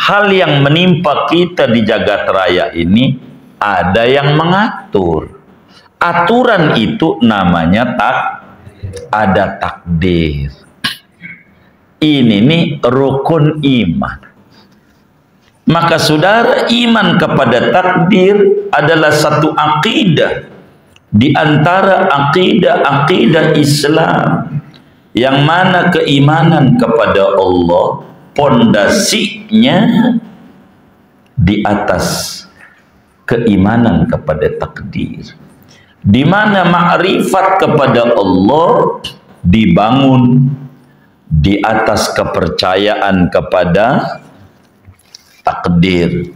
hal yang menimpa kita di jagat raya ini ada yang mengatur. Aturan itu namanya ada takdir. Ini nih rukun iman. Maka saudara, iman kepada takdir adalah satu akidah di antara akidah-akidah Islam, yang mana keimanan kepada Allah pondasinya di atas keimanan kepada takdir, di mana makrifat kepada Allah dibangun di atas kepercayaan kepada takdir.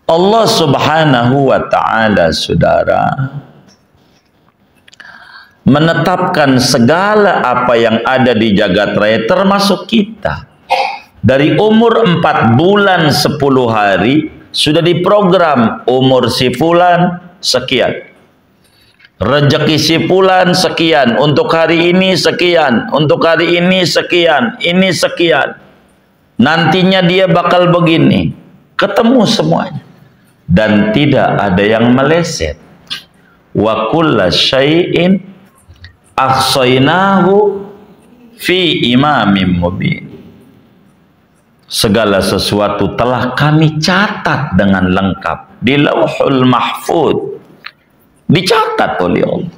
Allah Subhanahu wa ta'ala, saudara, menetapkan segala apa yang ada di jagat raya, termasuk kita. Dari umur 4 bulan 10 hari sudah diprogram, umur si fulan sekian, rezeki si fulan sekian, untuk hari ini sekian, untuk hari ini sekian, ini sekian, nantinya dia bakal begini. Ketemu semuanya dan tidak ada yang meleset. Wa kulla syai'in ahsainahu fi imamin mubin. Segala sesuatu telah kami catat dengan lengkap di Lauhul Mahfuz. Dicatat oleh Allah.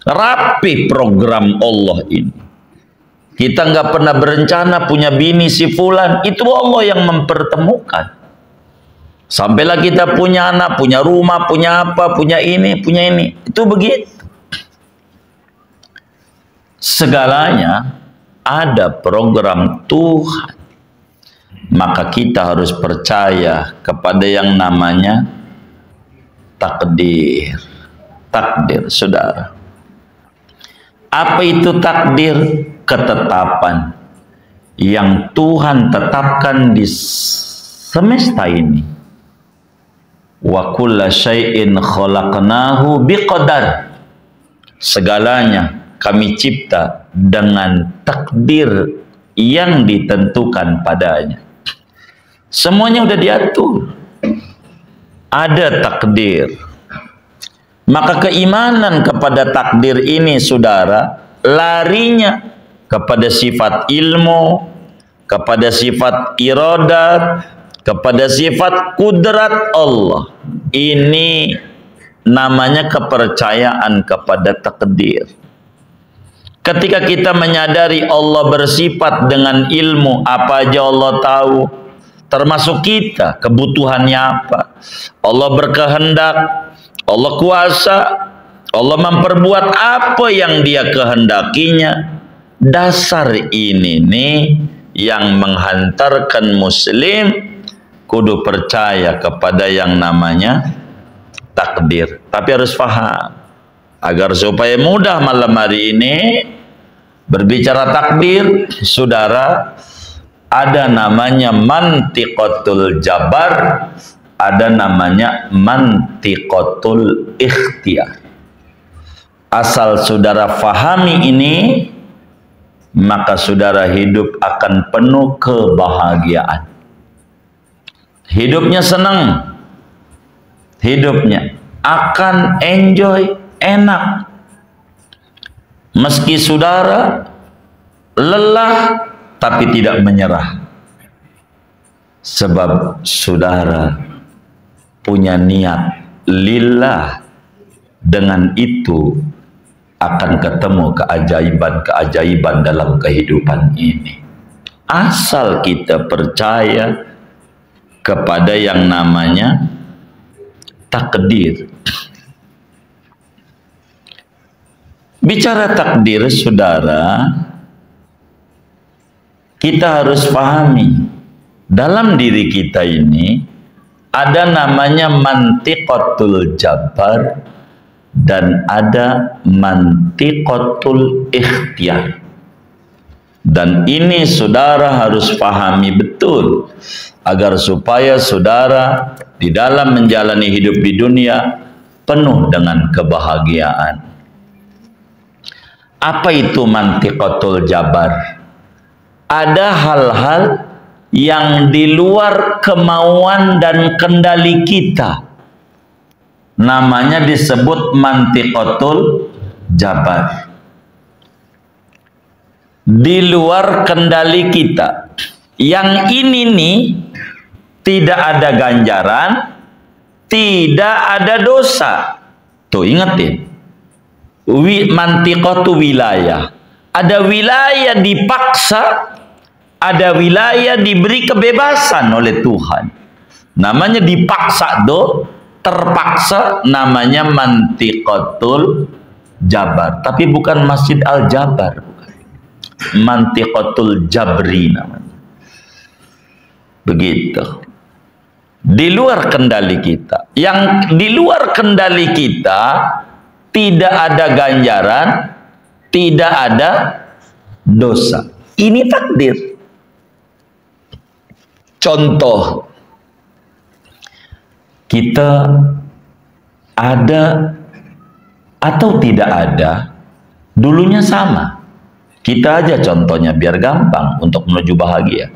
Rapi program Allah ini. Kita nggak pernah berencana punya bini si fulan, itu Allah yang mempertemukan. Sampailah kita punya anak, punya rumah, punya apa, punya ini, punya ini. Itu begitu. Segalanya ada program Tuhan. Maka kita harus percaya kepada yang namanya takdir. Takdir, saudara. Apa itu takdir? Ketetapan yang Tuhan tetapkan di semesta ini. Wa kulla syai'in khalaqnahu biqadar. Segalanya kami cipta dengan takdir yang ditentukan padanya. Semuanya udah diatur. Ada takdir. Maka keimanan kepada takdir ini, saudara, larinya kepada sifat ilmu, kepada sifat iradat, kepada sifat kudrat Allah. Ini namanya kepercayaan kepada takdir. Ketika kita menyadari Allah bersifat dengan ilmu, apa aja Allah tahu, termasuk kita, kebutuhannya apa. Allah berkehendak, Allah kuasa, Allah memperbuat apa yang Dia kehendakinya. Dasar ini nih yang menghantarkan muslim kudu percaya kepada yang namanya takdir. Tapi harus paham, agar supaya mudah malam hari ini berbicara takdir, saudara, ada namanya mantiqatul jabar, ada namanya mantiqatul ikhtiyar. Asal saudara fahami ini, maka saudara hidup akan penuh kebahagiaan. Hidupnya senang, hidupnya akan enjoy, enak. Meski saudara lelah, tapi tidak menyerah. Sebab saudara punya niat lillah. Dengan itu akan ketemu keajaiban-keajaiban dalam kehidupan ini. Asal kita percaya kepada yang namanya takdir. Bicara takdir, saudara, kita harus pahami dalam diri kita ini ada namanya mantiqatul jabar dan ada mantiqatul ikhtiyar. Dan ini saudara harus pahami betul agar supaya saudara di dalam menjalani hidup di dunia penuh dengan kebahagiaan. Apa itu mantiqatul jabar? Ada hal-hal yang di luar kemauan dan kendali kita. Namanya disebut mantiqatul jabar. Di luar kendali kita. Yang ini nih tidak ada ganjaran, tidak ada dosa. Tuh ingetin. Mantiqatu wilayah. Ada wilayah dipaksa, ada wilayah diberi kebebasan oleh Tuhan. Namanya dipaksa terpaksa, namanya mantiqatul jabar. Tapi bukan Masjid Al-Jabar, bukan. Mantiqatul jabri namanya. Begitu. Di luar kendali kita. Yang di luar kendali kita tidak ada ganjaran, tidak ada dosa. Ini takdir. Contoh, kita ada atau tidak ada, dulunya sama. Kita aja contohnya biar gampang untuk menuju bahagia.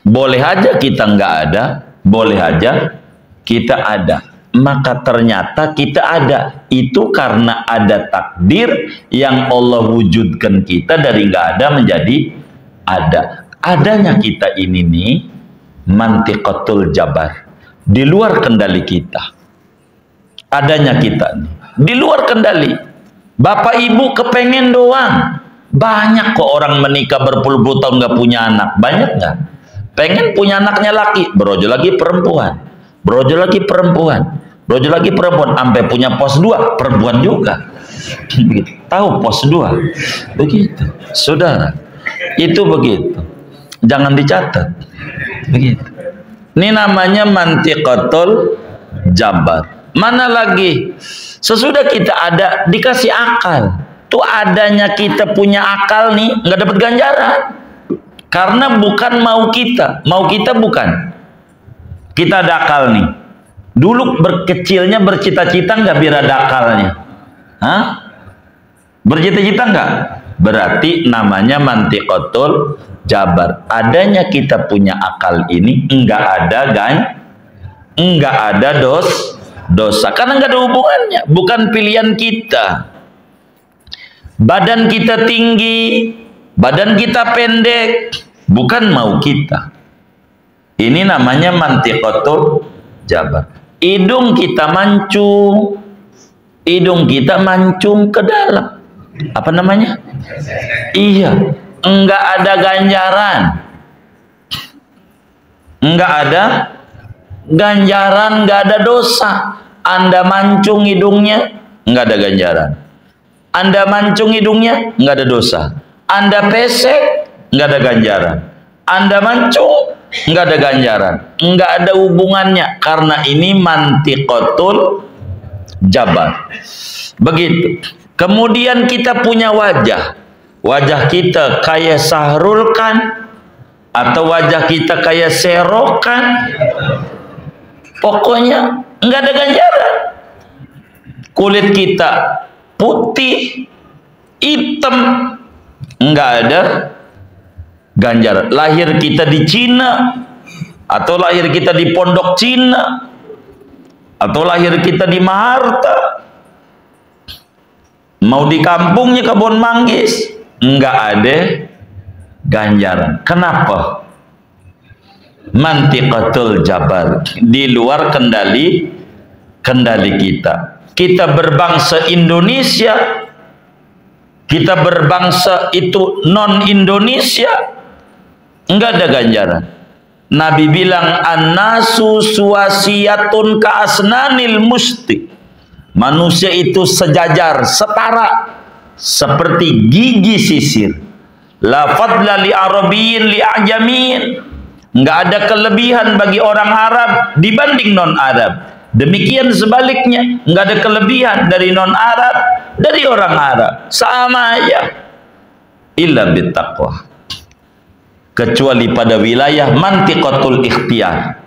Boleh aja kita nggak ada, boleh aja kita ada. Maka ternyata kita ada. Itu karena ada takdir yang Allah wujudkan kita dari nggak ada menjadi ada. Adanya kita ini nih mantiqatul jabar. Di luar kendali kita. Adanya kita nih di luar kendali. Bapak ibu kepengen doang. Banyak kok orang menikah berpuluh-puluh tahun nggak punya anak. Banyak nggak? Pengen punya anaknya laki, berojol lagi perempuan, berojol lagi perempuan, berojol lagi perempuan, sampai punya pos 2 perempuan juga. Tahu pos 2? Begitu, saudara. Itu begitu. Jangan dicatat. Begitu. Ini namanya mantiqatul jabar. Mana lagi? Sesudah kita ada, dikasih akal. Tuh adanya kita punya akal nih, nggak dapat ganjaran. Karena bukan mau kita. Mau kita bukan. Kita ada akal nih. Dulu berkecilnya bercita-cita nggak biar ada akalnya? Hah? Bercita-cita nggak? Berarti namanya mantiqatul jabar. Adanya kita punya akal ini enggak ada dosa karena enggak ada hubungannya, bukan pilihan kita. Badan kita tinggi, badan kita pendek, bukan mau kita. Ini namanya mantiqatul jabar. Hidung kita mancung, hidung kita mancung ke dalam. Apa namanya? Iya. Enggak ada ganjaran, enggak ada ganjaran, enggak ada dosa. Anda mancung hidungnya, enggak ada ganjaran. Anda mancung hidungnya, enggak ada dosa. Anda pesek, enggak ada ganjaran. Anda mancung, enggak ada ganjaran. Enggak ada hubungannya, karena ini mantiqatul jabar. Begitu. Kemudian kita punya wajah. Wajah kita kayak Sahrul kan, atau wajah kita kayak Serokan, pokoknya nggak ada ganjaran. Kulit kita putih, hitam, nggak ada ganjaran. Lahir kita di Cina, atau lahir kita di pondok Cina, atau lahir kita di Maharta, mau di kampungnya Kebon Manggis, enggak ada ganjaran. Kenapa? Mantiqatul jabar. Di luar kendali kita. Kita berbangsa Indonesia, kita berbangsa itu non Indonesia, enggak ada ganjaran. Nabi bilang an-nasu suwasiyatun ka asnanil musti. Manusia itu sejajar, setara seperti gigi sisir. La fadla li arabiyyin li ajamin. Enggak ada kelebihan bagi orang Arab dibanding non Arab. Demikian sebaliknya, enggak ada kelebihan dari non Arab dari orang Arab. Sama aja. Illa bittaqwa. Kecuali pada wilayah mantiqatul ikhtiyar.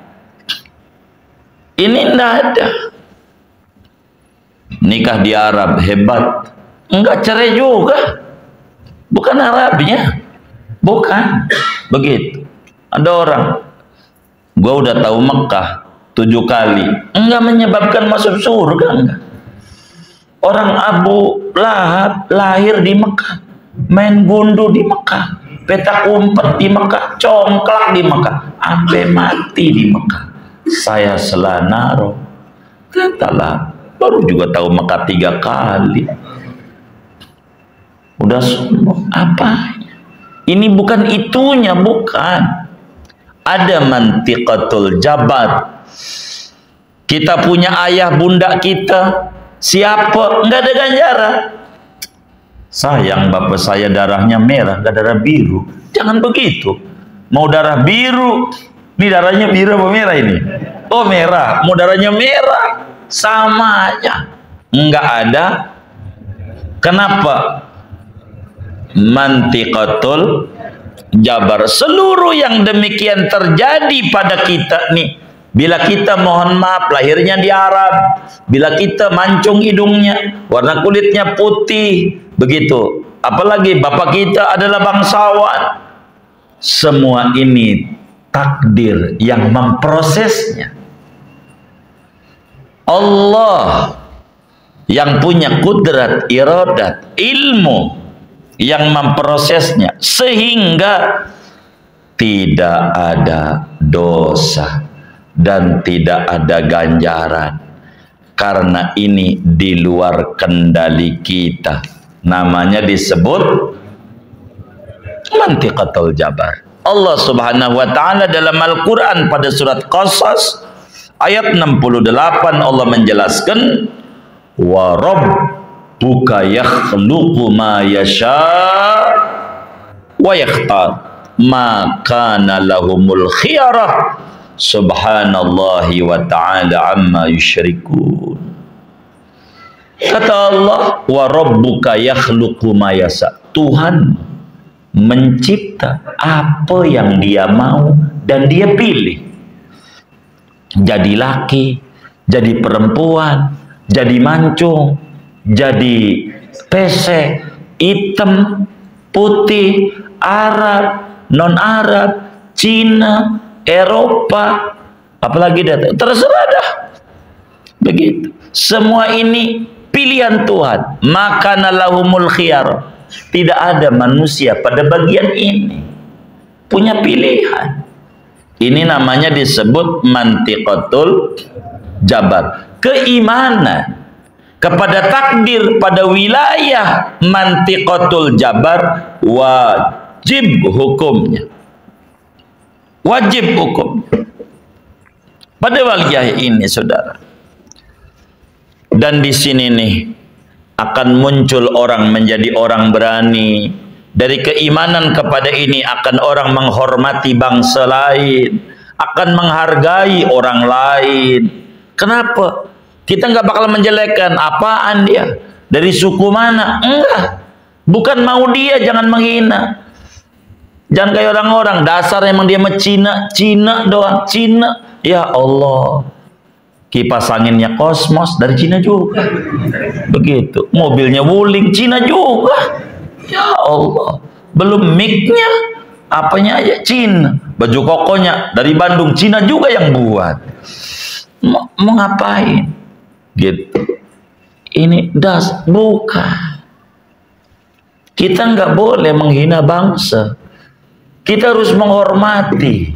Ini enggak ada. Nikah di Arab hebat, enggak cerai juga, bukan Arabnya. Bukan begitu. Ada orang, gua udah tahu Mekah 7 kali, enggak menyebabkan masuk surga, enggak. Orang Abu Lahab lahir di Mekah, main gundu di Mekah, petak umpet di Mekah, congklak di Mekah, sampai mati di Mekah. Saya selanaro, katalah, baru juga tahu Mekah 3 kali. Udah sombong, apa? Ini bukan itunya, bukan. Ada mantiqatul jabar. Kita punya ayah bunda kita, siapa? Enggak ada ganjaran. Sayang bapak saya darahnya merah, enggak darah biru. Jangan begitu. Mau darah biru, ini darahnya biru apa merah ini? Oh merah, mau darahnya merah, sama aja. Enggak ada. Kenapa? Mantiqatul jabar. Seluruh yang demikian terjadi pada kita nih, bila kita mohon maaf lahirnya di Arab, bila kita mancung hidungnya, warna kulitnya putih, begitu, apalagi bapak kita adalah bangsawan, semua ini takdir yang memprosesnya. Allah yang punya kudrat, iradat, ilmu yang memprosesnya, sehingga tidak ada dosa dan tidak ada ganjaran, karena ini di luar kendali kita. Namanya disebut mantiqatul jabar. Allah subhanahu wa ta'ala dalam Al-Quran pada surat Qasas ayat 68 Allah menjelaskan, wa rabbuka yakhluqu ma yasha wa yakhtar ma kana lahumul khiyarah subhanallahi wa ta'ala amma yusyrikun. Kata Allah, wa rabbuka yakhluqu ma yasha, Tuhan mencipta apa yang dia mau dan dia pilih. Jadi laki, jadi perempuan, jadi mancung, jadi pesek, hitam, putih, Arab, non-Arab, Cina, Eropa, apalagi datang, terserah dah. Begitu. Semua ini pilihan Tuhan. Makana lahumul khiyar. Tidak ada manusia pada bagian ini punya pilihan. Ini namanya disebut mantiqatul jabar. Keimanan kepada takdir pada wilayah mantiqatul jabar wajib hukumnya. Wajib hukum pada wilayah ini, saudara. Dan di sini nih akan muncul orang menjadi orang berani. Dari keimanan kepada ini akan orang menghormati bangsa lain, akan menghargai orang lain. Kenapa? Kita nggak bakal menjelekkan apaan dia, dari suku mana, enggak. Bukan mau dia, jangan menghina. Jangan kayak orang-orang dasar emang dia Cina, Cina doang, Cina. Ya Allah, kipas anginnya Cosmos dari Cina juga. Begitu, mobilnya Wuling Cina juga. Ya Allah, belum mic-nya, apanya aja Cina. Baju kokonya dari Bandung, Cina juga yang buat. Mau ngapain? Gitu. Ini bukan. Kita nggak boleh menghina bangsa. Kita harus menghormati.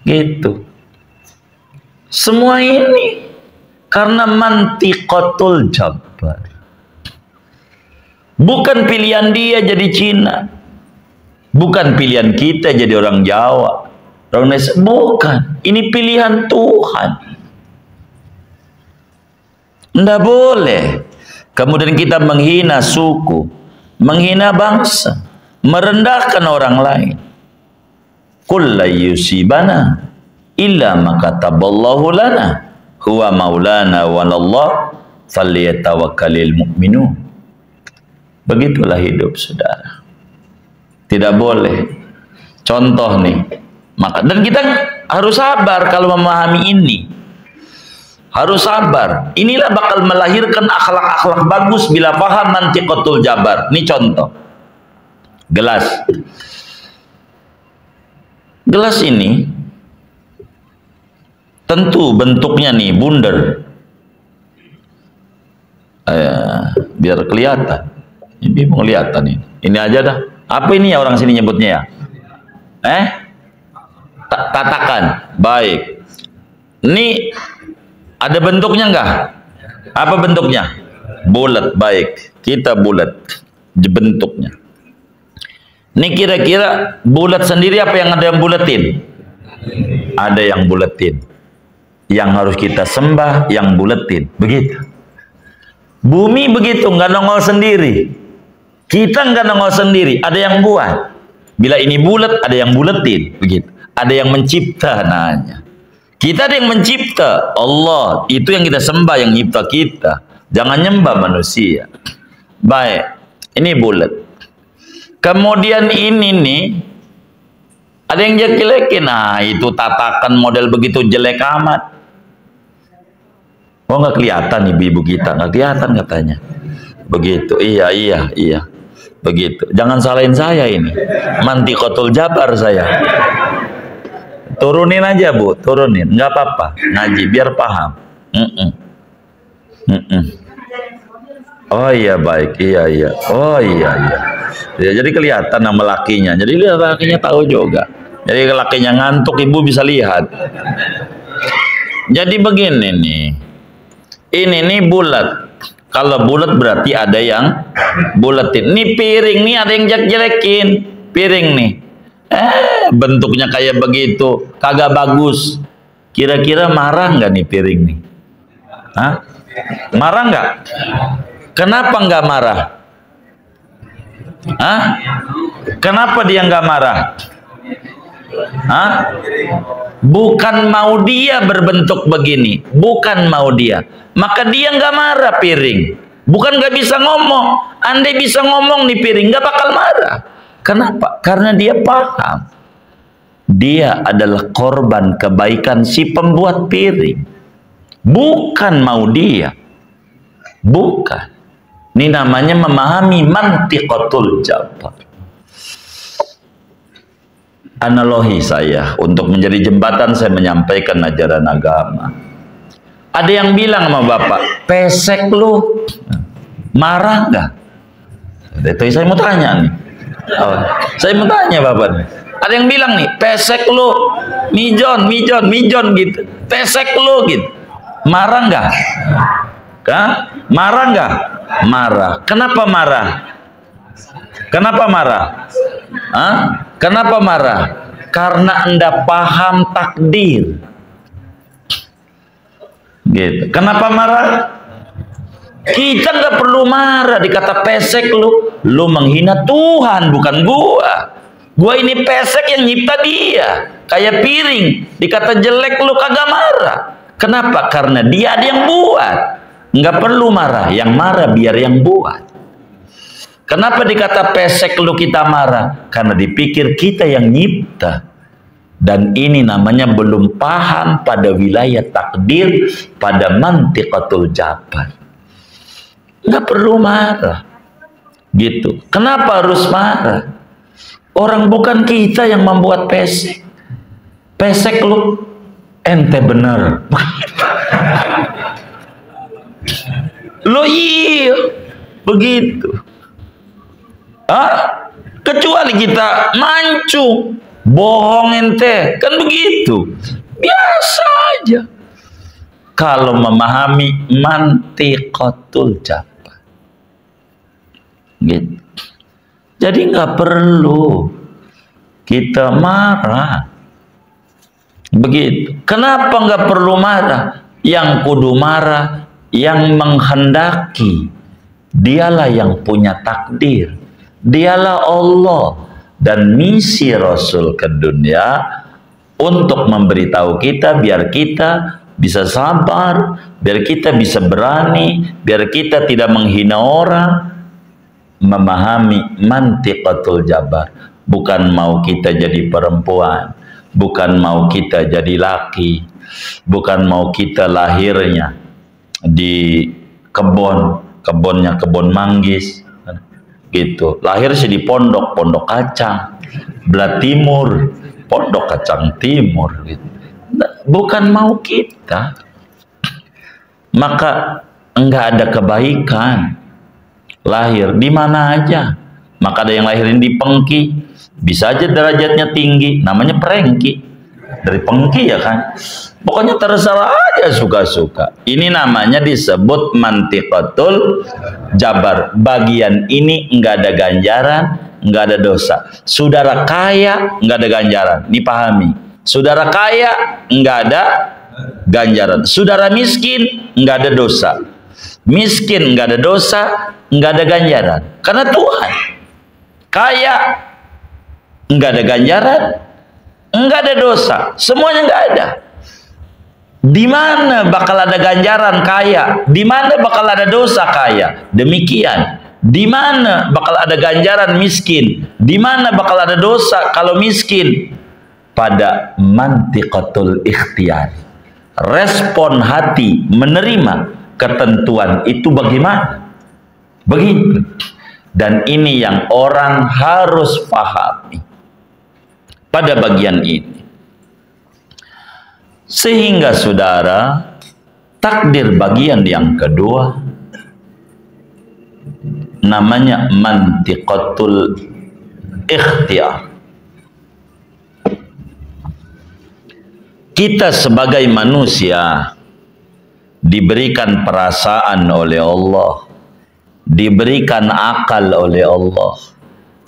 Gitu. Semua ini karena mantiqatul jabar. Bukan pilihan dia jadi Cina. Bukan pilihan kita jadi orang Jawa, orang Indonesia. Bukan. Ini pilihan Tuhan. Tidak boleh. Kemudian kita menghina suku, menghina bangsa, merendahkan orang lain. Qul la yusibana illa ma kataballahu lana huwa maulana walallah falyatawakkalul mu'minun. Begitulah hidup, saudara. Tidak boleh. Contoh nih, maka dan kita harus sabar kalau memahami ini. Harus sabar. Inilah bakal melahirkan akhlak-akhlak bagus bila paham mantiqatul jabar. Ini contoh. Gelas. Gelas ini tentu bentuknya nih bundar. Biar kelihatan. Ini mau kelihatan ini. Ini aja dah. Apa ini ya orang sini nyebutnya ya? Tatakan. Baik. Ini ada bentuknya enggak? Apa bentuknya? Bulat. Baik. Kita bulat bentuknya. Ini kira-kira bulat sendiri apa yang ada yang bulatin? Ada yang bulatin. Yang harus kita sembah yang bulatin. Begitu. Bumi begitu, nggak nongol sendiri. Kita nggak nongol sendiri, ada yang buat. Bila ini bulat, ada yang bulatin. Begitu. Ada yang mencipta namanya. Kita ada yang mencipta. Allah, itu yang kita sembah, yang nyipta kita. Jangan nyembah manusia. Baik, ini bulat. Kemudian ini nih, ada yang jelek-jelekin. Nah, itu tatakan model begitu jelek amat. Oh, nggak kelihatan ibu-ibu kita, nggak kelihatan katanya. Begitu, iya. Begitu. Jangan salahin saya ini. Mantiqatul Jabar saya. Turunin aja bu, turunin, nggak apa-apa. Ngaji biar paham. Oh iya baik, iya. Oh iya. Ya, jadi kelihatan nama lakinya. Jadi lihat lakinya tahu juga. Jadi lakinya ngantuk ibu bisa lihat. Jadi begini nih. Ini nih bulat. Kalau bulat berarti ada yang bulatin. Ini piring nih ada yang jelek-jelekin. Piring nih. Bentuknya kayak begitu. Kagak bagus. Kira-kira marah nggak nih piring nih? Hah? Marah nggak? Kenapa nggak marah? Hah? Kenapa dia nggak marah? Hah? Bukan mau dia berbentuk begini. Bukan mau dia. Maka dia nggak marah piring. Bukan nggak bisa ngomong. Andai bisa ngomong nih piring, nggak bakal marah. Kenapa? Karena dia paham. Dia adalah korban kebaikan si pembuat piring. Bukan mau dia. Bukan. Ini namanya memahami mantiqatul jabar. Analogi saya untuk menjadi jembatan saya menyampaikan ajaran agama. Ada yang bilang sama bapak, pesek lu, marah nggak? Itu saya mau tanya nih. Saya mau tanya bapak. Ada yang bilang nih, pesek lu, mijon gitu. Pesek lu gitu. Marah nggak? Marah nggak? Marah. Kenapa marah? Kenapa marah? Hah? Kenapa marah? Karena Anda paham takdir. Gitu. Kenapa marah? Kita nggak perlu marah. Dikata pesek lu menghina Tuhan bukan gua. Gua ini pesek yang nyipta dia. Kayak piring. Dikata jelek lu kagak marah. Kenapa? Karena dia ada yang buat. Nggak perlu marah. Yang marah biar yang buat. Kenapa dikata pesek lu kita marah? Karena dipikir kita yang nyipta. Dan ini namanya belum paham pada wilayah takdir, pada mantiqatul jabar. Nggak perlu marah. Gitu. Kenapa harus marah? Orang bukan kita yang membuat pesek. Pesek lu, ente bener. Lo iya. Begitu. Kecuali kita mancung. Bohong ente, kan begitu. Biasa aja. Kalau memahami mantiqatul jabar. Gitu. Jadi nggak perlu kita marah. Begitu. Kenapa nggak perlu marah? Yang kudu marah, yang menghendaki. Dialah yang punya takdir. Dialah Allah. Dan misi Rasul ke dunia untuk memberitahu kita biar kita bisa sabar, biar kita bisa berani, biar kita tidak menghina orang, memahami mantiqatul jabar. Bukan mau kita jadi perempuan, bukan mau kita jadi laki, bukan mau kita lahirnya di kebunnya kebun manggis, gitu. Lahir sih di Pondok Kacang, belah timur, Pondok Kacang Timur gitu. Bukan mau kita. Maka enggak ada kebaikan. Lahir di mana aja. Maka ada yang lahirin di Pengki, bisa aja derajatnya tinggi, namanya Perengki. Dari Pengki ya kan. Pokoknya terserah aja suka-suka. Ini namanya disebut mantiqatul jabar. Bagian ini enggak ada ganjaran, enggak ada dosa. Saudara kaya enggak ada ganjaran. Ini pahami. Saudara kaya enggak ada ganjaran. Saudara miskin enggak ada dosa. Miskin enggak ada dosa, enggak ada ganjaran. Karena Tuhan. Kaya enggak ada ganjaran, enggak ada dosa, semuanya enggak ada. Di mana bakal ada ganjaran kaya? Di mana bakal ada dosa kaya? Demikian. Di mana bakal ada ganjaran miskin? Di mana bakal ada dosa kalau miskin? Pada mantiqatul ikhtiar. Respon hati menerima ketentuan itu bagaimana? Begitu. Dan ini yang orang harus pahami pada bagian ini. Sehingga saudara, takdir bagian yang kedua namanya mantiqatul ikhtiyar. Kita sebagai manusia diberikan perasaan oleh Allah, diberikan akal oleh Allah,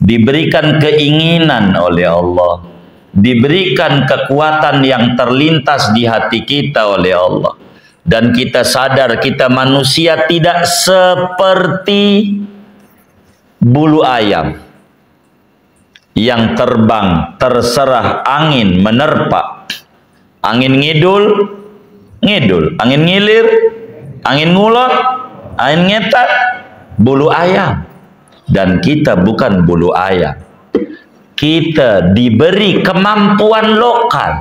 diberikan keinginan oleh Allah, diberikan kekuatan yang terlintas di hati kita oleh Allah. Dan kita sadar kita manusia tidak seperti bulu ayam yang terbang terserah angin menerpa. Angin ngidul, ngidul. Angin ngilir, angin ngulon, angin ngetat. Bulu ayam. Dan kita bukan bulu ayam. Kita diberi kemampuan lokal.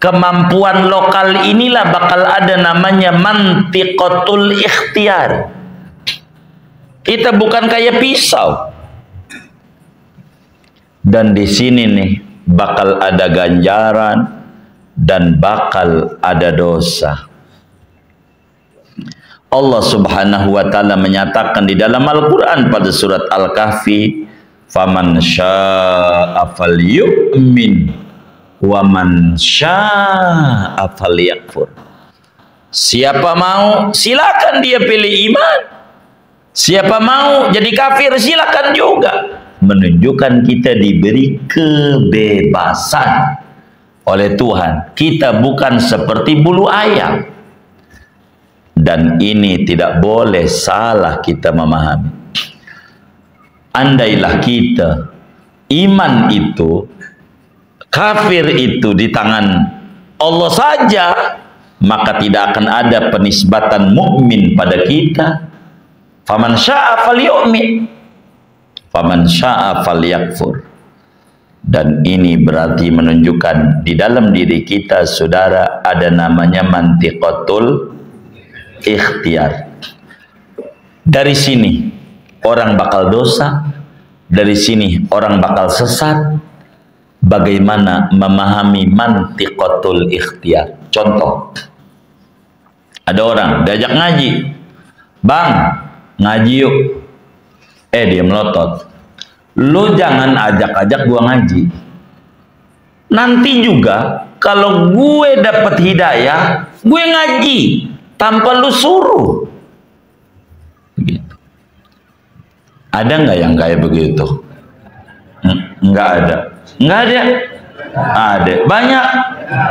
Kemampuan lokal inilah bakal ada namanya mantiqatul ikhtiar. Kita bukan kayak pisau. Dan di sini nih bakal ada ganjaran dan bakal ada dosa. Allah Subhanahu wa taala menyatakan di dalam Al-Qur'an pada surat Al-Kahfi, faman syaa'a falyu'min wa man syaa'a falyakfur. Siapa mau silakan dia pilih iman, siapa mau jadi kafir silakan juga. Menunjukkan kita diberi kebebasan oleh Tuhan. Kita bukan seperti bulu ayam. Dan ini tidak boleh salah kita memahami. Andailah kita iman itu, kafir itu di tangan Allah saja, maka tidak akan ada penisbatan mukmin pada kita. Faman syaa'a falyu'min, faman syaa'a falyakfur. Dan ini berarti menunjukkan di dalam diri kita, saudara, ada namanya mantiqatul ikhtiar. Dari sini orang bakal dosa, dari sini orang bakal sesat. Bagaimana memahami mantiqatul ikhtiar? Contoh, ada orang diajak ngaji, bang ngaji yuk, dia melotot. Lu jangan ajak-ajak gua ngaji. Nanti juga kalau gue dapat hidayah, gue ngaji tanpa lu suruh. Begitu. Ada nggak yang kayak begitu? Nggak ada. Nggak ada. Ada. Banyak.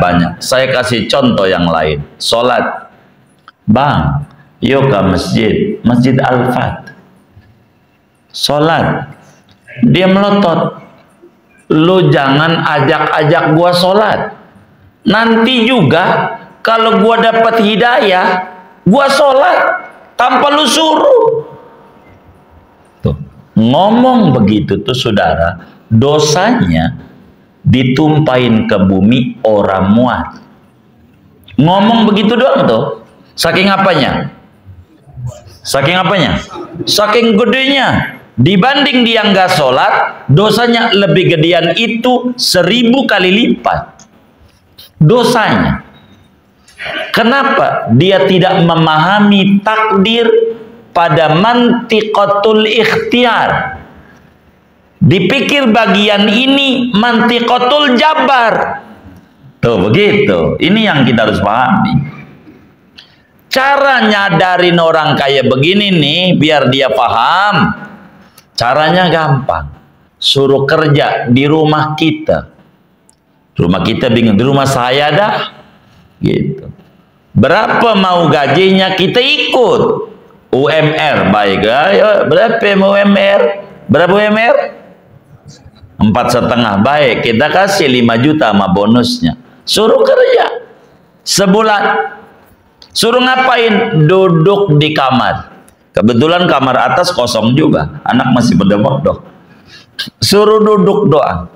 Banyak. Saya kasih contoh yang lain. Sholat. Bang, yuk ke masjid. Masjid Al-Fat. Sholat. Dia melotot. Lu jangan ajak-ajak gua sholat. Nanti juga kalau gua dapat hidayah, gua sholat tanpa lu suruh. Tuh, ngomong begitu tuh saudara, dosanya ditumpahin ke bumi orang muat. Ngomong begitu doang tuh. Saking apanya? Saking apanya? Saking gedenya. dibanding dia nggak sholat, dosanya lebih gedean itu 1000 kali lipat dosanya. Kenapa? Dia tidak memahami takdir pada mantiqatul ikhtiar. Dipikir bagian ini mantiqatul jabar. Tuh begitu. Ini yang kita harus pahami. Cara nyadarin orang kayak begini nih, biar dia paham. Caranya gampang. Suruh kerja di rumah kita. Rumah kita bingung, di rumah saya dah. Gitu. Berapa mau gajinya kita ikut. UMR baik. Ayo, berapa UMR? Berapa UMR? 4,5. Baik, kita kasih 5 juta sama bonusnya. Suruh kerja sebulan. Suruh ngapain? Duduk di kamar. Kebetulan kamar atas kosong juga. Anak masih pada bodoh. Suruh duduk doang.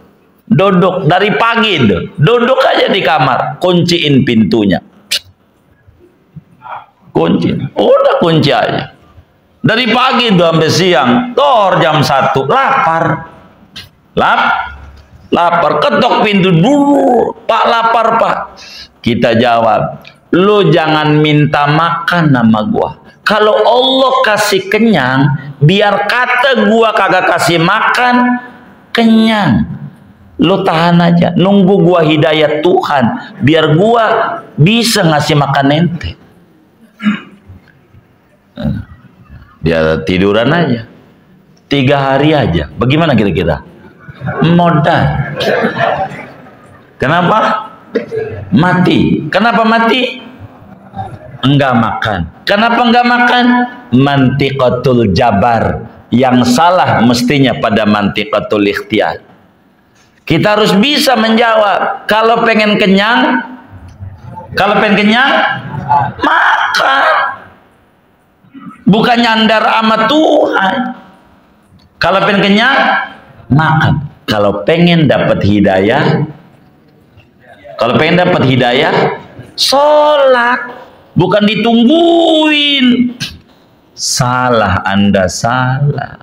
Duduk dari pagi tuh. Duduk aja di kamar. Kunciin pintunya. Kunci. Udah kunci aja. Dari pagi tuh sampai siang. Tor jam 1. Lapar. Lapar. Ketok pintu dulu. Pak lapar pak. Kita jawab. Lu jangan minta makan sama gua. Kalau Allah kasih kenyang, biar kata gua kagak kasih makan, kenyang. Lu tahan aja, nunggu gua hidayah Tuhan, biar gua bisa ngasih makan ente. Dia tiduran aja 3 hari aja. Bagaimana kira-kira? Modal. Kenapa? Mati. Kenapa mati? Enggak makan. Kenapa enggak makan? Mantiqatul jabar. Yang salah mestinya pada mantiqatul ikhtiar. Kita harus bisa menjawab. Kalau pengen kenyang, makan. Bukan nyandar sama Tuhan. Kalau pengen kenyang, makan. Kalau pengen dapat hidayah, sholat. Bukan ditungguin. Salah, Anda salah.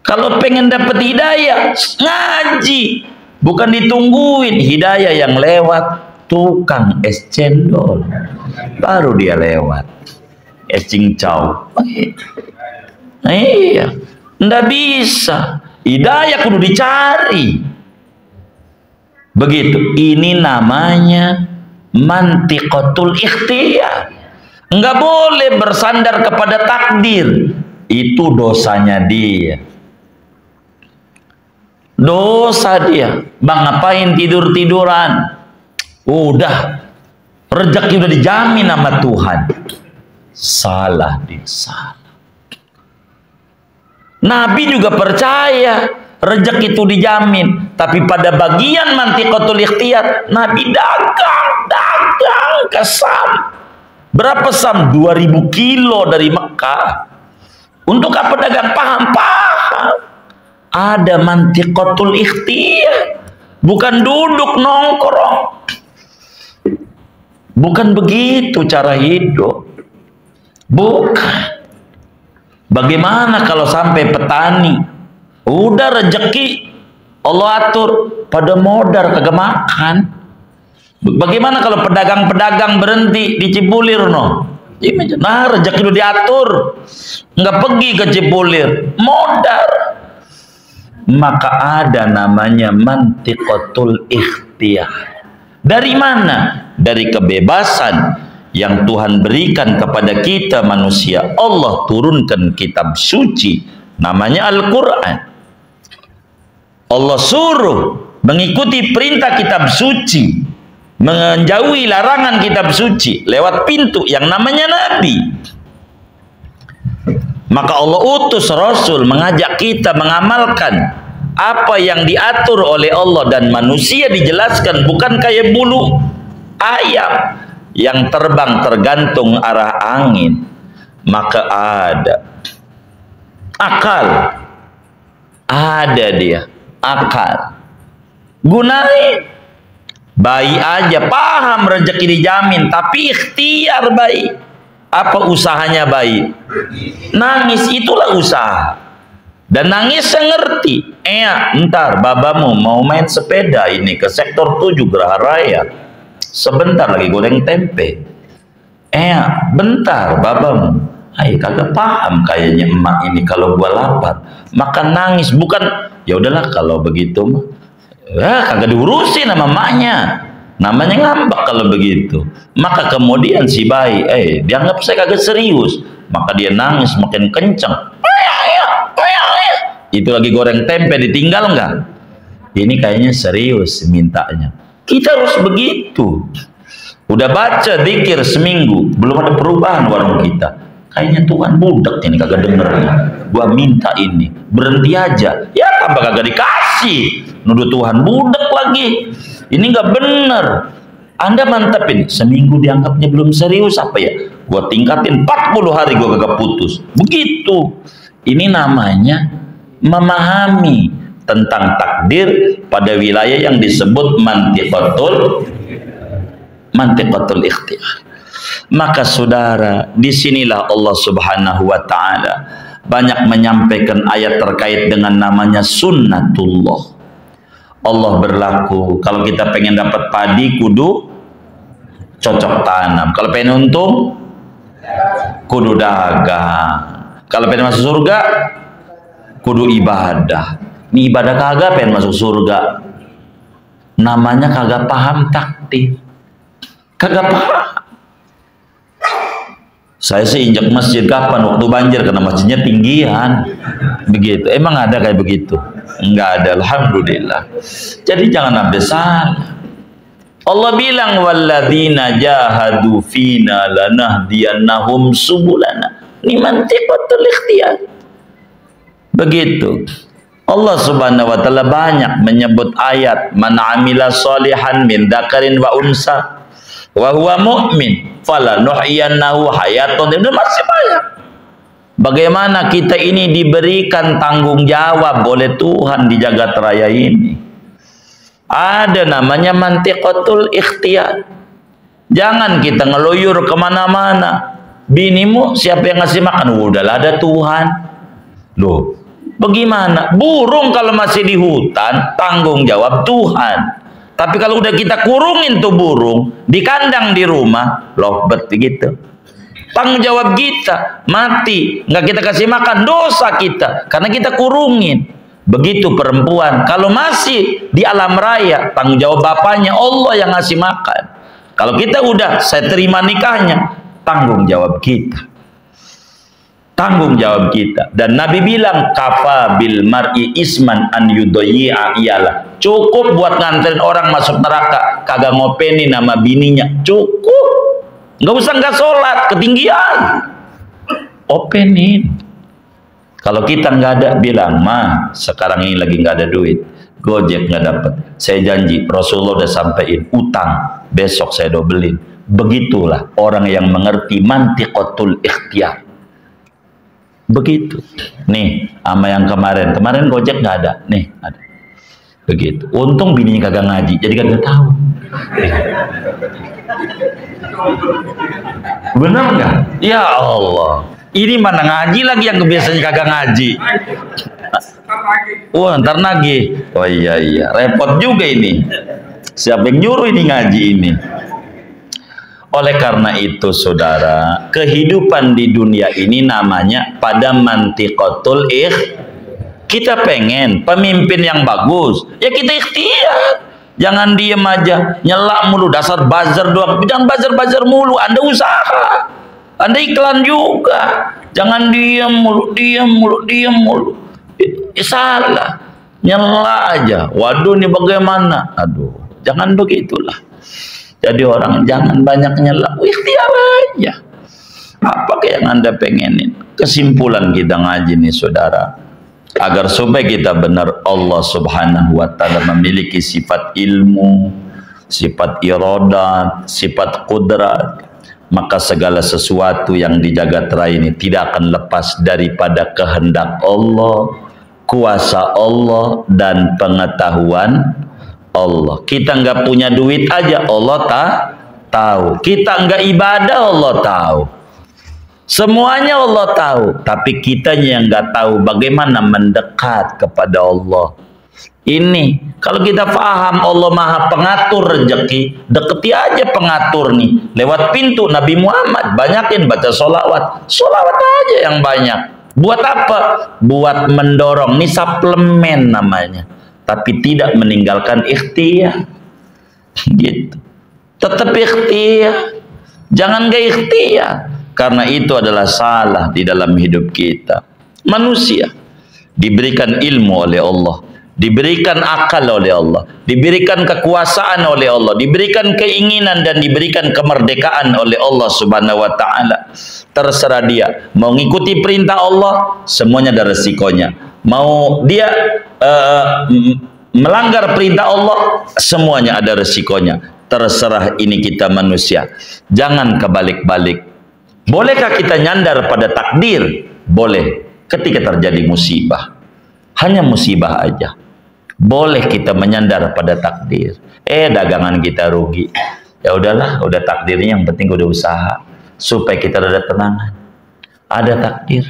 Kalau pengen dapat hidayah, ngaji. Bukan ditungguin. Hidayah yang lewat tukang es cendol. Baru dia lewat. Es cincau. Iya. Nggak bisa. Hidayah kudu dicari. Begitu. Ini namanya mantiqatul ikhtiar. Enggak boleh bersandar kepada takdir. Itu dosanya dia. Dosa dia. Bang ngapain tidur-tiduran? Udah. Rezeki udah dijamin sama Tuhan. Salah dia, salah. Nabi juga percaya rezeki itu dijamin, tapi pada bagian mantiqatul ikhtiar Nabi dagang ke Sam. Berapa Sam? 2000 kilo dari Mekah. Untuk apa dagang? Paham. Ada mantiqatul ikhtiar. Bukan duduk nongkrong. Bukan begitu cara hidup. Bukan. Bagaimana kalau sampai petani udah rezeki Allah atur pada modar kagak makan? Bagaimana kalau pedagang-pedagang berhenti di Cipulir no? Nah rezeki udah diatur, nggak pergi ke Cipulir, modar. Maka ada namanya mantiqatul ikhtiar. Dari mana? Dari kebebasan yang Tuhan berikan kepada kita manusia. Allah turunkan kitab suci namanya Al-Quran. Allah suruh mengikuti perintah kitab suci, menjauhi larangan kitab suci lewat pintu yang namanya Nabi. Maka Allah utus Rasul mengajak kita mengamalkan apa yang diatur oleh Allah, dan manusia dijelaskan bukan kayak bulu ayam yang terbang tergantung arah angin. Maka ada akal, ada dia akal, gunain. Bayi aja paham rezeki dijamin, tapi ikhtiar bayi. Apa usahanya bayi? Nangis, itulah usaha. Dan nangisnya ngerti, ntar babamu mau main sepeda ini ke sektor 7 Geraha Raya, sebentar lagi goreng tempe. Bentar babamu, kagak paham kayaknya emak ini kalau gua lapar, maka nangis. Bukan, ya udahlah kalau begitu mah, kagak diurusin sama emaknya, namanya ngambek kalau begitu. Maka kemudian si bayi, dianggap saya kagak serius, maka dia nangis makin kenceng. Itu lagi goreng tempe ditinggal nggak? Ini kayaknya serius mintanya. Kita harus begitu. Udah baca dzikir seminggu, belum ada perubahan warung kita. Kayaknya Tuhan budak ini kagak denger. Gua minta ini, berhenti aja. Ya tambah kagak dikasih. Nuduh Tuhan budak lagi. Ini nggak bener. Anda mantapin, seminggu dianggapnya belum serius apa ya? Gua tingkatin 40 hari gua kagak putus. Begitu. Ini namanya memahami tentang takdir pada wilayah yang disebut mantiqatul ikhtiyar. Maka saudara, disinilah Allah Subhanahu wa ta'ala banyak menyampaikan ayat terkait dengan namanya sunnatullah. Allah berlaku, kalau kita pengen dapat padi kudu cocok tanam, kalau pengen untung kudu dagang, kalau pengen masuk surga kudu ibadah. Ini ibadah kagak pengen masuk surga, namanya kagak paham takdir, kagak paham. Saya sih injak masjid kapan? Waktu banjir, karena masjidnya tinggian. Begitu. Emang ada kayak begitu? Enggak ada, alhamdulillah. Jadi jangan sampai salah. Allah bilang walladzina jahadu fina lanahdiyannahum subulana. Ini mantiqatul ikhtiyar. Begitu. Allah Subhanahu wa taala banyak menyebut ayat man amila sholihan min dzakarin wa unsa wa huwa mu'min falanuhyiyannahu hayatun. Masih banyak. Bagaimana kita ini diberikan tanggung jawab oleh Tuhan di jagat raya ini. Ada namanya mantiqatul ikhtiyar. Jangan kita ngeluyur kemana-mana. Binimu siapa yang ngasih makan? Udahlah, ada Tuhan. Loh, bagaimana? Burung kalau masih di hutan, tanggung jawab Tuhan. Tapi kalau udah kita kurungin tuh burung di kandang di rumah, lovebird begitu, tanggung jawab kita. Mati nggak kita kasih makan, dosa kita karena kita kurungin. Begitu perempuan kalau masih di alam raya, tanggung jawab bapaknya, Allah yang ngasih makan. Kalau kita udah saya terima nikahnya, tanggung jawab kita. Tanggung jawab kita. Dan Nabi bilang kafa bil mar'i isman an yudayyi'a iyalah. Cukup buat nganterin orang masuk neraka kagak ngopeni nama bininya. Cukup. Nggak usah nggak sholat, ketinggian. Openin. Kalau kita nggak ada, bilang, ma sekarang ini lagi nggak ada duit, Gojek nggak dapat. Saya janji Rasulullah udah sampein utang, besok saya dobelin. Begitulah orang yang mengerti mantiqatul ikhtiyar. Begitu. Nih, sama yang kemarin Gojek nggak ada, nih ada. Begitu. Untung bininya kagak ngaji, jadi kagak tahu. Benar nggak? Ya Allah. Ini mana ngaji lagi yang biasanya kagak ngaji. Ntar nagih. Oh iya, repot juga ini. Siapa yang nyuruh ini ngaji ini? Oleh karena itu saudara, kehidupan di dunia ini namanya pada mantiqatul kita pengen pemimpin yang bagus, ya kita ikhtiar. Jangan diem aja, nyelak mulu, dasar buzzer doang. Jangan buzzer mulu, Anda usaha. Anda iklan juga. Jangan diem mulu. Salah. Nyelak aja. Waduh, ini bagaimana? Aduh, jangan begitulah. Jadi orang jangan banyak nyelak, ikhtiar aja. Apa yang Anda pengenin? Kesimpulan kita ngaji nih saudara, agar supaya kita benar, Allah Subhanahu wa ta'ala memiliki sifat ilmu, sifat iradat, sifat qudrat. Maka segala sesuatu yang di jagat raya ini tidak akan lepas daripada kehendak Allah, kuasa Allah, dan pengetahuan Allah. Kita nggak punya duit aja Allah tahu. Kita nggak ibadah Allah tahu. Semuanya Allah tahu, tapi kitanya yang nggak tahu bagaimana mendekat kepada Allah. Ini kalau kita paham Allah Maha Pengatur rezeki, deketi aja pengatur nih lewat pintu Nabi Muhammad. Banyakin baca sholawat, sholawat aja yang banyak. Buat apa? Buat mendorong, nih suplemen namanya, tapi tidak meninggalkan ikhtiar. Gitu. Tetap ikhtiar, jangan gak ikhtiar, karena itu adalah salah di dalam hidup kita. Manusia diberikan ilmu oleh Allah, diberikan akal oleh Allah, diberikan kekuasaan oleh Allah, diberikan keinginan dan diberikan kemerdekaan oleh Allah Subhanahu wa taala. Terserah dia mau ngikuti perintah Allah, semuanya ada resikonya. Mau dia melanggar perintah Allah, semuanya ada resikonya. Terserah, ini kita manusia. Jangan kebalik-balik. Bolehkah kita nyandar pada takdir? Boleh, ketika terjadi musibah. Hanya musibah aja. Boleh kita menyandar pada takdir. Dagangan kita rugi. Ya udahlah, udah takdirnya, yang penting udah usaha supaya kita ada tenangan. Ada takdir.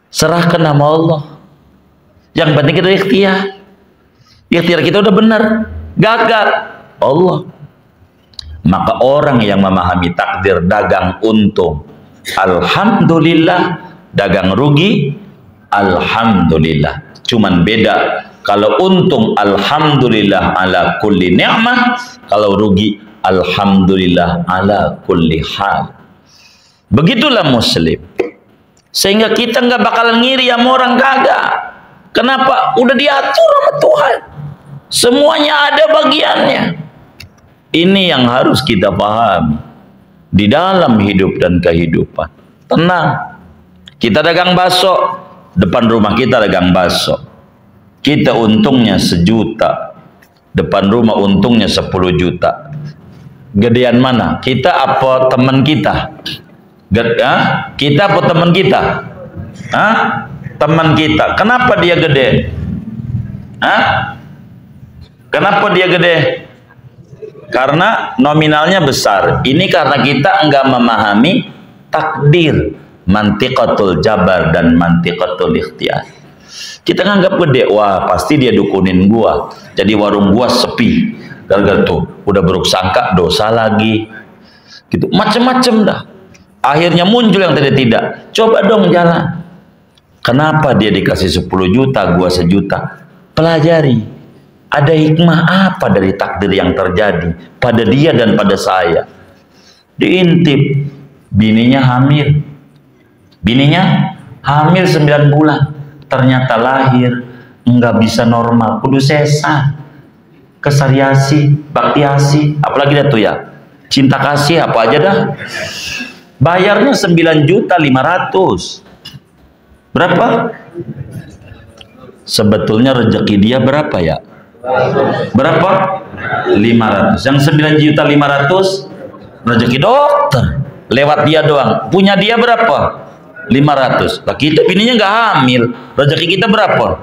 Serahkan nama Allah. Yang penting kita ikhtiar. Ikhtiar kita udah benar. Gagal Allah. Maka orang yang memahami takdir dagang untung, alhamdulillah. Dagang rugi, alhamdulillah. Cuman beda, kalau untung alhamdulillah ala kulli ni'mah, kalau rugi alhamdulillah ala kulli hal. Begitulah muslim. Sehingga kita nggak bakalan ngiri sama orang kagak. Kenapa? Udah diatur sama Tuhan. Semuanya ada bagiannya. Ini yang harus kita pahami di dalam hidup dan kehidupan. Tenang. Kita dagang bakso, depan rumah kita dagang bakso. Kita untungnya 1 juta. Depan rumah untungnya 10 juta. Gedean mana? Kita apa teman kita? Kita apa teman kita? Teman kita. Kenapa dia gede? Kenapa dia gede? Karena nominalnya besar. Ini karena kita enggak memahami takdir, mantiqatul jabar dan mantiqatul ikhtiar. Kita nganggap gede, wah pasti dia dukunin gua, jadi warung gua sepi. Gara-gara tuh udah buruk sangka, dosa lagi. Gitu, macem-macem dah. Akhirnya muncul yang tidak. Coba dong jalan. Kenapa dia dikasih 10 juta, gua 1 juta? Pelajari. Ada hikmah apa dari takdir yang terjadi pada dia dan pada saya? Diintip, bininya hamil. Bininya hamil 9 bulan. Ternyata lahir nggak bisa normal, kudu sesar. Kesariasi, baktiasi, apalagi dah tuh ya, cinta kasih apa aja dah. Bayarnya 9.500.000. Berapa? Sebetulnya rezeki dia berapa ya? Berapa? 500. Yang 9.500.000 rezeki dokter. Lewat dia doang. Punya dia berapa? 500. Lah kita bininya nggak hamil. Rezeki kita berapa?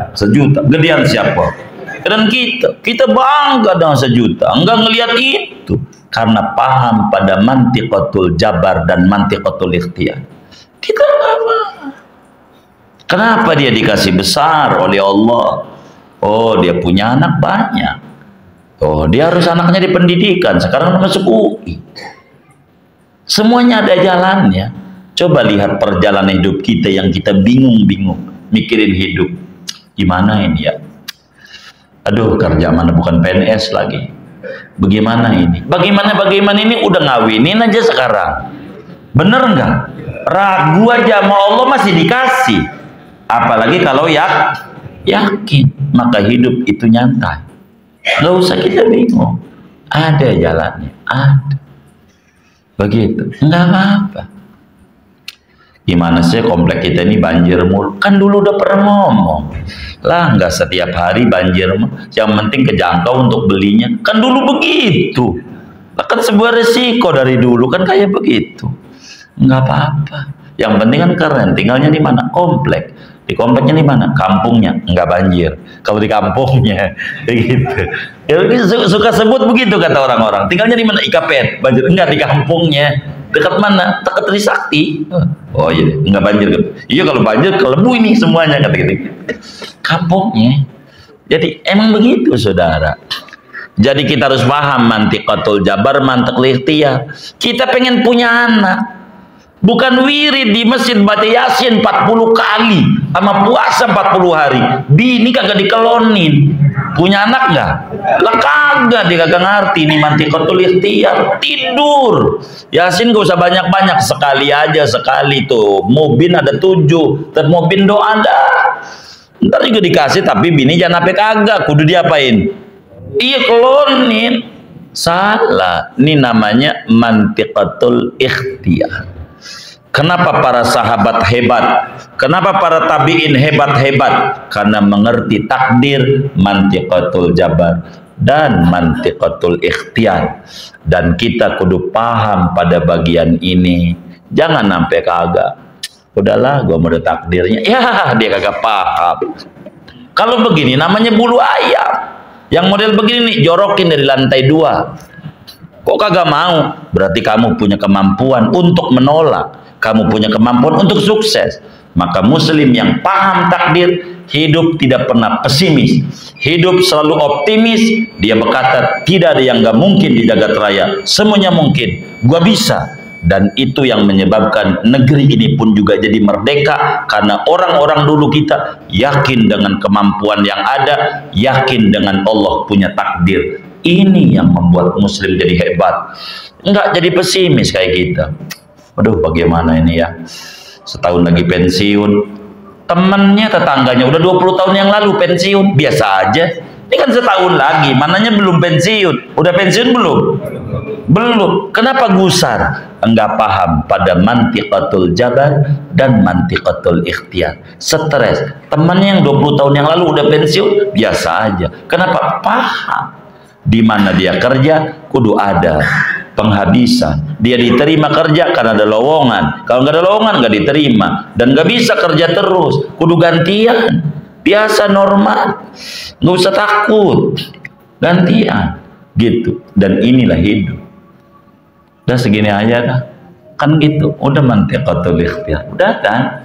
1 juta. Gedean siapa? Dan kita bangga dengan 1 juta. Enggak ngelihat itu. Karena paham pada mantiqatul jabar dan mantiqatul ikhtiar. Kita nggak paham. Kenapa dia dikasih besar oleh Allah? Oh, dia punya anak banyak. Oh, dia harus anaknya di pendidikan. Sekarang masuk UI. Semuanya ada jalannya. Coba lihat perjalanan hidup kita yang kita bingung-bingung. Mikirin hidup. Gimana ini ya? Aduh, kerja mana bukan PNS lagi. Bagaimana ini? Bagaimana ini udah ngawinin aja sekarang. Bener nggak? Ragu aja sama Allah masih dikasih. Apalagi kalau yakin, maka hidup itu nyantai. Nggak usah kita bingung. Ada jalannya, ada. Begitu, nggak apa-apa. Gimana sih komplek kita ini banjir mulu? Kan dulu udah pernah ngomong. Lah nggak setiap hari banjir, yang penting kejangkau untuk belinya. Kan dulu begitu. Kan sebuah resiko dari dulu kan kayak begitu. Nggak apa-apa. Yang penting kan keren. Tinggalnya di mana? Komplek. Di kompleknya di mana? Kampungnya nggak banjir. Kalau di kampungnya begitu. Ya, suka sebut begitu kata orang-orang. Tinggalnya di mana? IKPN. Banjir enggak di kampungnya. Dekat mana? Dekat Trisakti. Oh iya, nggak banjir kan? Iya kalau banjir kelebu ini semuanya kata gitu. Kampungnya. Jadi emang begitu saudara. Jadi kita harus paham mantiqatul jabar, mantiq ikhtiar. Kita pengen punya anak. Bukan wirid di masjid baca Yasin 40 kali sama puasa 40 hari. Bini kagak dikelonin. Punya anak nggak? Lah kagak, dia kagak ngerti ini mantiqatul ikhtiar. Tidur. Yasin gak usah banyak-banyak, sekali aja sekali tuh. Mubin ada 7, dan mubin doa ada. Ntar juga dikasih, tapi bini jangan sampai kagak, kudu diapain? Iya kelonin. Salah. Ini namanya mantiqatul ikhtiar. Kenapa para sahabat hebat? Kenapa para tabi'in hebat-hebat? Karena mengerti takdir, mantiqatul jabar dan mantiqatul ikhtiar. Dan kita kudu paham pada bagian ini. Jangan sampai kagak. Udahlah, gua mau ada takdirnya. Ya, dia kagak paham. Kalau begini namanya bulu ayam. Yang model begini nih, jorokin dari lantai 2. Kok kagak mau? Berarti kamu punya kemampuan untuk menolak. Kamu punya kemampuan untuk sukses. Maka muslim yang paham takdir, hidup tidak pernah pesimis. Hidup selalu optimis. Dia berkata, tidak ada yang gak mungkin di jagat raya. Semuanya mungkin. Gua bisa. Dan itu yang menyebabkan negeri ini pun juga jadi merdeka. Karena orang-orang dulu kita yakin dengan kemampuan yang ada, yakin dengan Allah punya takdir. Ini yang membuat muslim jadi hebat. Enggak jadi pesimis kayak kita. Aduh bagaimana ini ya. Setahun lagi pensiun. Temennya, tetangganya udah 20 tahun yang lalu pensiun. Biasa aja. Ini kan setahun lagi. Mananya belum pensiun. Udah pensiun belum? Belum. Kenapa gusar? Enggak paham pada mantiqatul jabar dan mantiqatul ikhtiar. Stres. Temannya yang 20 tahun yang lalu udah pensiun, biasa aja. Kenapa? Paham. Di mana dia kerja, kudu ada penghabisan. Dia diterima kerja karena ada lowongan. Kalau nggak ada lowongan, nggak diterima. Dan nggak bisa kerja terus. Kudu gantian. Biasa normal. Nggak usah takut. Gantian. Gitu. Dan inilah hidup. Udah segini aja dah. Kan gitu. Udah mantiqatul ikhtiar. Udah kan?